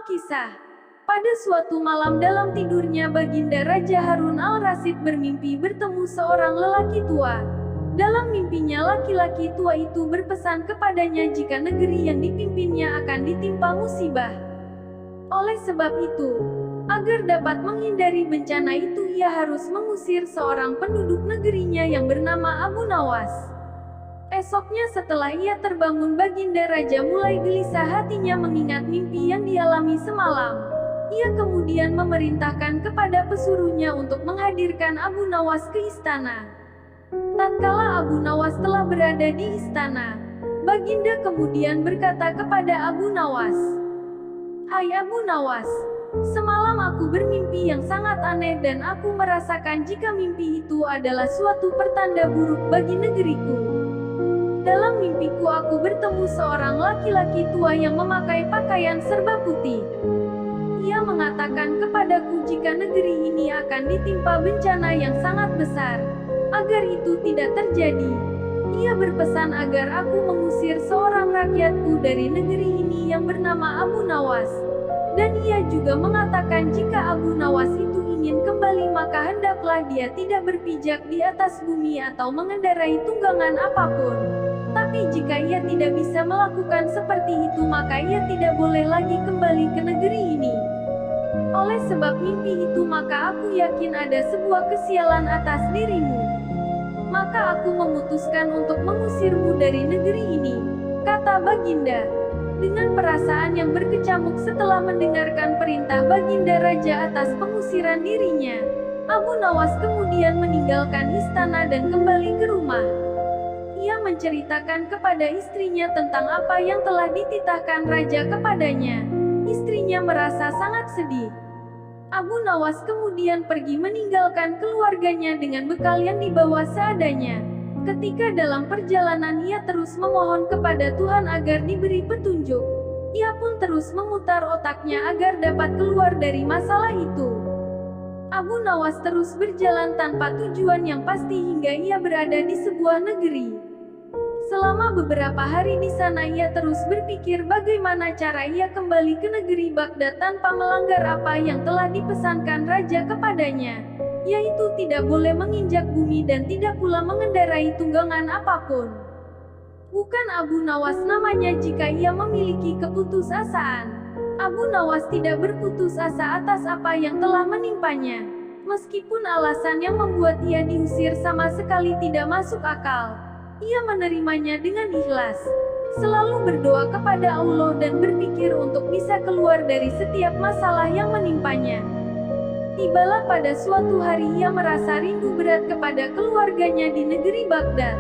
Alkisah. Pada suatu malam dalam tidurnya Baginda Raja Harun al-Rasyid bermimpi bertemu seorang lelaki tua. Dalam mimpinya laki-laki tua itu berpesan kepadanya jika negeri yang dipimpinnya akan ditimpa musibah. Oleh sebab itu, agar dapat menghindari bencana itu ia harus mengusir seorang penduduk negerinya yang bernama Abu Nawas. Esoknya setelah ia terbangun Baginda Raja mulai gelisah hatinya mengingat mimpi yang dialami semalam. Ia kemudian memerintahkan kepada pesuruhnya untuk menghadirkan Abu Nawas ke istana. Tatkala Abu Nawas telah berada di istana, Baginda kemudian berkata kepada Abu Nawas, "Hai Abu Nawas, semalam aku bermimpi yang sangat aneh dan aku merasakan jika mimpi itu adalah suatu pertanda buruk bagi negeriku. Dalam mimpiku aku bertemu seorang laki-laki tua yang memakai pakaian serba putih. Ia mengatakan kepadaku jika negeri ini akan ditimpa bencana yang sangat besar. Agar itu tidak terjadi, ia berpesan agar aku mengusir seorang rakyatku dari negeri ini yang bernama Abu Nawas. Dan ia juga mengatakan jika Abu Nawas itu ingin kembali maka hendaklah dia tidak berpijak di atas bumi atau mengendarai tunggangan apapun. Tapi jika ia tidak bisa melakukan seperti itu maka ia tidak boleh lagi kembali ke negeri ini. Oleh sebab mimpi itu maka aku yakin ada sebuah kesialan atas dirimu. Maka aku memutuskan untuk mengusirmu dari negeri ini," kata Baginda. Dengan perasaan yang berkecamuk setelah mendengarkan perintah Baginda Raja atas pengusiran dirinya, Abu Nawas kemudian meninggalkan istana dan kembali ke rumah. Ia menceritakan kepada istrinya tentang apa yang telah dititahkan raja kepadanya. Istrinya merasa sangat sedih. Abu Nawas kemudian pergi meninggalkan keluarganya dengan bekal yang dibawa seadanya. Ketika dalam perjalanan ia terus memohon kepada Tuhan agar diberi petunjuk. Ia pun terus memutar otaknya agar dapat keluar dari masalah itu. Abu Nawas terus berjalan tanpa tujuan yang pasti hingga ia berada di sebuah negeri. Selama beberapa hari di sana ia terus berpikir bagaimana cara ia kembali ke negeri Baghdad tanpa melanggar apa yang telah dipesankan raja kepadanya, yaitu tidak boleh menginjak bumi dan tidak pula mengendarai tunggangan apapun. Bukan Abu Nawas namanya jika ia memiliki keputusasaan. Abu Nawas tidak berputus asa atas apa yang telah menimpanya. Meskipun alasan yang membuat ia diusir sama sekali tidak masuk akal, ia menerimanya dengan ikhlas, selalu berdoa kepada Allah dan berpikir untuk bisa keluar dari setiap masalah yang menimpanya. Tibalah pada suatu hari ia merasa rindu berat kepada keluarganya di negeri Baghdad.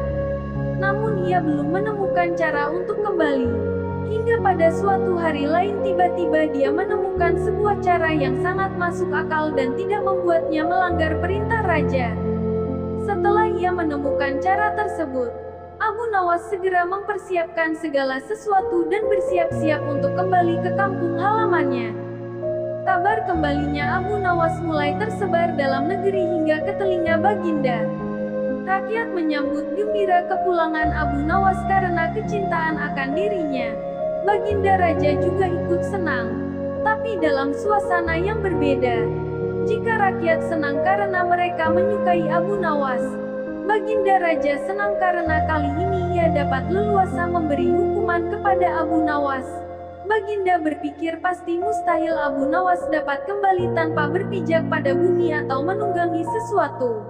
Namun ia belum menemukan cara untuk kembali. Hingga pada suatu hari lain tiba-tiba dia menemukan sebuah cara yang sangat masuk akal dan tidak membuatnya melanggar perintah raja. Setelah ia menemukan cara tersebut, Abu Nawas segera mempersiapkan segala sesuatu dan bersiap-siap untuk kembali ke kampung halamannya. Kabar kembalinya Abu Nawas mulai tersebar dalam negeri hingga ke telinga Baginda. Rakyat menyambut gembira kepulangan Abu Nawas karena kecintaan akan dirinya. Baginda Raja juga ikut senang, tapi dalam suasana yang berbeda. Jika rakyat senang karena mereka menyukai Abu Nawas, Baginda Raja senang karena kali ini ia dapat leluasa memberi hukuman kepada Abu Nawas. Baginda berpikir pasti mustahil Abu Nawas dapat kembali tanpa berpijak pada bumi atau menunggangi sesuatu.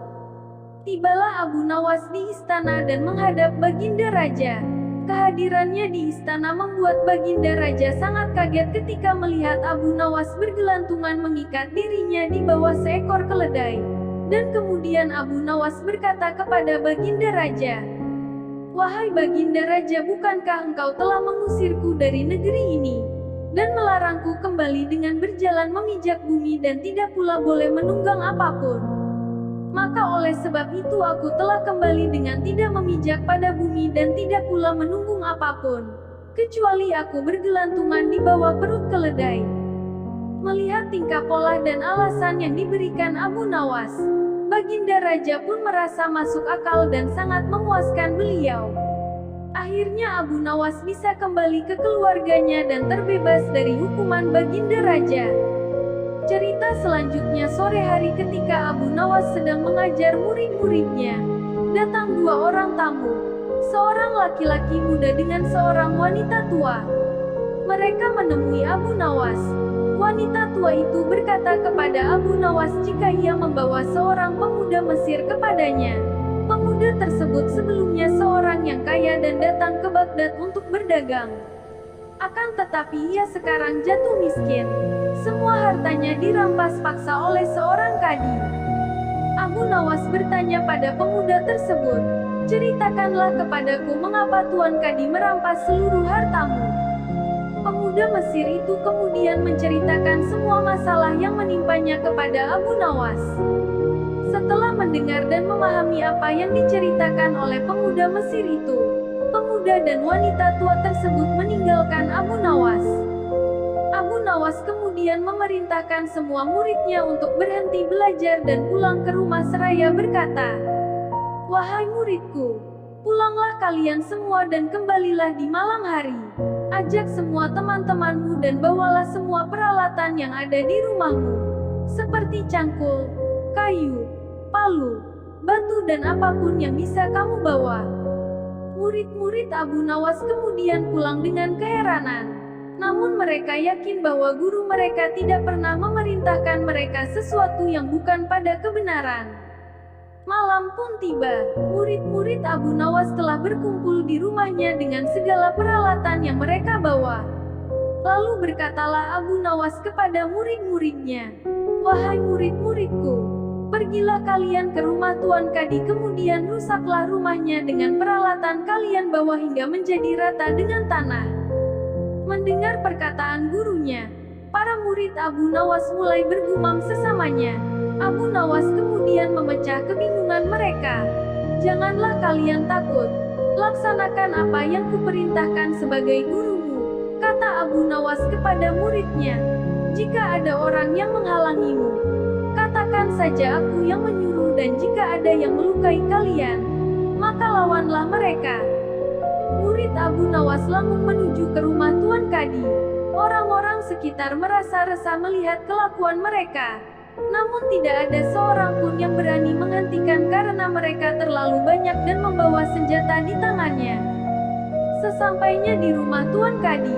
Tibalah Abu Nawas di istana dan menghadap Baginda Raja. Kehadirannya di istana membuat Baginda Raja sangat kaget ketika melihat Abu Nawas bergelantungan mengikat dirinya di bawah seekor keledai. Dan kemudian Abu Nawas berkata kepada Baginda Raja, "Wahai Baginda Raja, bukankah engkau telah mengusirku dari negeri ini, dan melarangku kembali dengan berjalan memijak bumi dan tidak pula boleh menunggang apapun? Maka oleh sebab itu aku telah kembali dengan tidak memijak pada bumi dan tidak pula menunggung apapun, kecuali aku bergelantungan di bawah perut keledai." Melihat tingkah pola dan alasan yang diberikan Abu Nawas, Baginda Raja pun merasa masuk akal dan sangat memuaskan beliau. Akhirnya Abu Nawas bisa kembali ke keluarganya dan terbebas dari hukuman Baginda Raja. Cerita selanjutnya sore hari ketika Abu Nawas sedang mengajar murid-muridnya. Datang dua orang tamu, seorang laki-laki muda dengan seorang wanita tua. Mereka menemui Abu Nawas. Wanita tua itu berkata kepada Abu Nawas jika ia membawa seorang pemuda Mesir kepadanya. Pemuda tersebut sebelumnya seorang yang kaya dan datang ke Baghdad untuk berdagang. Akan tetapi ia sekarang jatuh miskin. Semua hartanya dirampas paksa oleh seorang kadi. Abu Nawas bertanya pada pemuda tersebut, "Ceritakanlah kepadaku mengapa Tuan Kadi merampas seluruh hartamu." Pemuda Mesir itu kemudian menceritakan semua masalah yang menimpanya kepada Abu Nawas. Setelah mendengar dan memahami apa yang diceritakan oleh pemuda Mesir itu, pemuda dan wanita tua tersebut meninggalkan Abu Nawas. Abu Nawas kemudian memerintahkan semua muridnya untuk berhenti belajar dan pulang ke rumah seraya berkata, "Wahai muridku, pulanglah kalian semua dan kembalilah di malam hari. Ajak semua teman-temanmu dan bawalah semua peralatan yang ada di rumahmu, seperti cangkul, kayu, palu, batu dan apapun yang bisa kamu bawa." Murid-murid Abu Nawas kemudian pulang dengan keheranan. Namun mereka yakin bahwa guru mereka tidak pernah memerintahkan mereka sesuatu yang bukan pada kebenaran. Malam pun tiba. Murid-murid Abu Nawas telah berkumpul di rumahnya dengan segala peralatan yang mereka bawa. Lalu berkatalah Abu Nawas kepada murid-muridnya, "Wahai murid-muridku, pergilah kalian ke rumah Tuan Kadi kemudian rusaklah rumahnya dengan peralatan kalian bawa hingga menjadi rata dengan tanah." Mendengar perkataan gurunya, para murid Abu Nawas mulai bergumam sesamanya. Abu Nawas kemudian memecah kebingungan mereka. "Janganlah kalian takut. Laksanakan apa yang kuperintahkan sebagai gurumu," kata Abu Nawas kepada muridnya. "Jika ada orang yang menghalangimu, katakan saja aku yang menyuruh, dan jika ada yang melukai kalian, maka lawanlah mereka." Murid Abu Nawas langsung menuju ke rumah Tuan Kadi. Orang-orang sekitar merasa resah melihat kelakuan mereka. Namun tidak ada seorang pun yang berani menghentikan karena mereka terlalu banyak dan membawa senjata di tangannya. Sesampainya di rumah Tuan Kadi,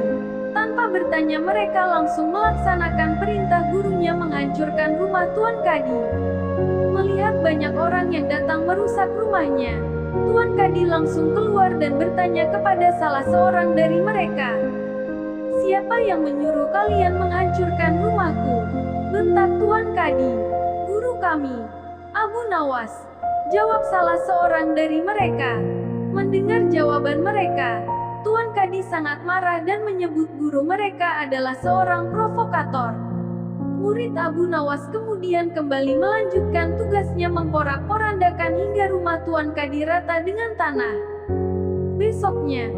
tanpa bertanya mereka langsung melaksanakan perintah gurunya menghancurkan rumah Tuan Kadi. Melihat banyak orang yang datang merusak rumahnya, Tuan Kadi langsung keluar dan bertanya kepada salah seorang dari mereka, "Siapa yang menyuruh kalian menghancurkan rumahku?" bentak Tuan Kadi. "Guru kami, Abu Nawas," jawab salah seorang dari mereka. Mendengar jawaban mereka, Tuan Kadi sangat marah dan menyebut guru mereka adalah seorang provokator. Murid Abu Nawas kemudian kembali melanjutkan tugasnya memporak-porandakan hingga rumah Tuan Kadi rata dengan tanah. Besoknya,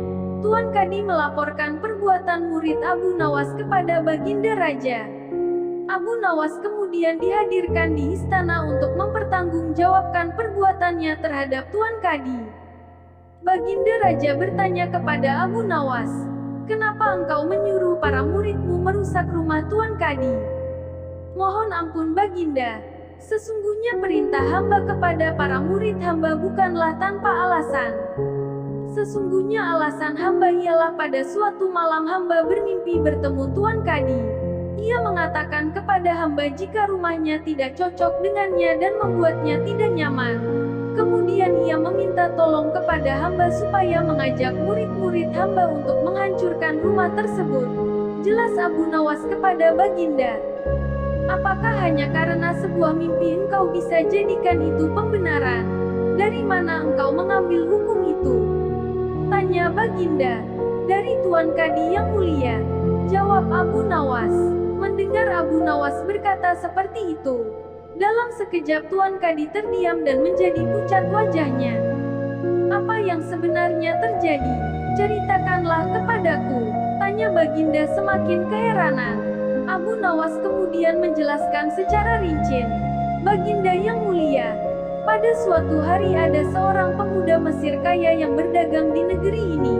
Tuan Kadi melaporkan perbuatan murid Abu Nawas kepada Baginda Raja. Abu Nawas kemudian dihadirkan di istana untuk mempertanggungjawabkan perbuatannya terhadap Tuan Kadi. Baginda Raja bertanya kepada Abu Nawas, "Kenapa engkau menyuruh para muridmu merusak rumah Tuan Kadi?" "Mohon ampun Baginda, sesungguhnya perintah hamba kepada para murid hamba bukanlah tanpa alasan. Sesungguhnya alasan hamba ialah pada suatu malam hamba bermimpi bertemu Tuan Kadi. Ia mengatakan kepada hamba jika rumahnya tidak cocok dengannya dan membuatnya tidak nyaman. Kemudian ia meminta tolong kepada hamba supaya mengajak murid-murid hamba untuk menghancurkan rumah tersebut." Jelas Abu Nawas kepada Baginda, "Apakah hanya karena sebuah mimpi engkau bisa jadikan itu pembenaran? Dari mana engkau mengambil hukum itu?" tanya Baginda. "Dari Tuan Kadi yang mulia," jawab Abu Nawas. Mendengar Abu Nawas berkata seperti itu, dalam sekejap Tuan Kadi terdiam dan menjadi pucat wajahnya. "Apa yang sebenarnya terjadi? Ceritakanlah kepadaku," tanya Baginda semakin keheranan. Abu Nawas kemudian menjelaskan secara rinci. "Baginda yang mulia, Pada suatu hari ada seorang pemuda Mesir kaya yang berdagang di negeri ini.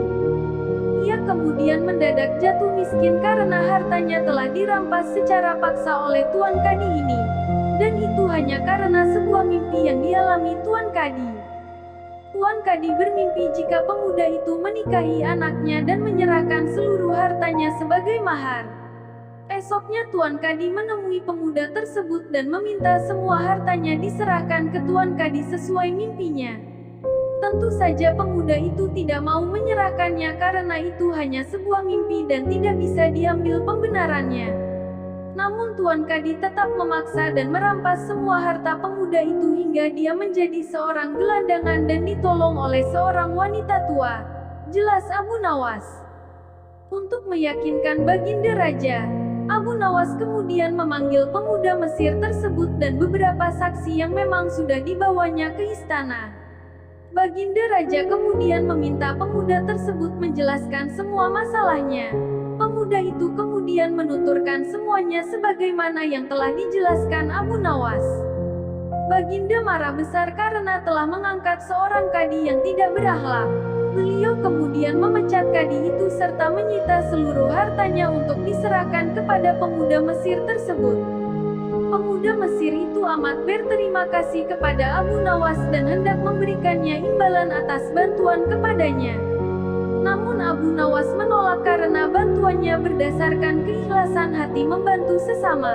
Ia kemudian mendadak jatuh miskin karena hartanya telah dirampas secara paksa oleh Tuan Kadi ini. Dan itu hanya karena sebuah mimpi yang dialami Tuan Kadi. Tuan Kadi bermimpi jika pemuda itu menikahi anaknya dan menyerahkan seluruh hartanya sebagai mahar. Esoknya Tuan Kadi menemui pemuda tersebut dan meminta semua hartanya diserahkan ke Tuan Kadi sesuai mimpinya. Tentu saja pemuda itu tidak mau menyerahkannya karena itu hanya sebuah mimpi dan tidak bisa diambil pembenarannya. Namun Tuan Kadi tetap memaksa dan merampas semua harta pemuda itu hingga dia menjadi seorang gelandangan dan ditolong oleh seorang wanita tua. Jelas Abu Nawas. Untuk meyakinkan Baginda Raja, Abu Nawas kemudian memanggil pemuda Mesir tersebut dan beberapa saksi yang memang sudah dibawanya ke istana. Baginda Raja kemudian meminta pemuda tersebut menjelaskan semua masalahnya. Pemuda itu kemudian menuturkan semuanya sebagaimana yang telah dijelaskan Abu Nawas. Baginda marah besar karena telah mengangkat seorang kadi yang tidak berakhlak. Beliau kemudian memecat kadi itu serta menyita seluruh hartanya untuk diserahkan kepada pemuda Mesir tersebut. Pemuda Mesir itu amat berterima kasih kepada Abu Nawas dan hendak memberikannya imbalan atas bantuan kepadanya. Namun Abu Nawas menolak karena bantuannya berdasarkan keikhlasan hati membantu sesama.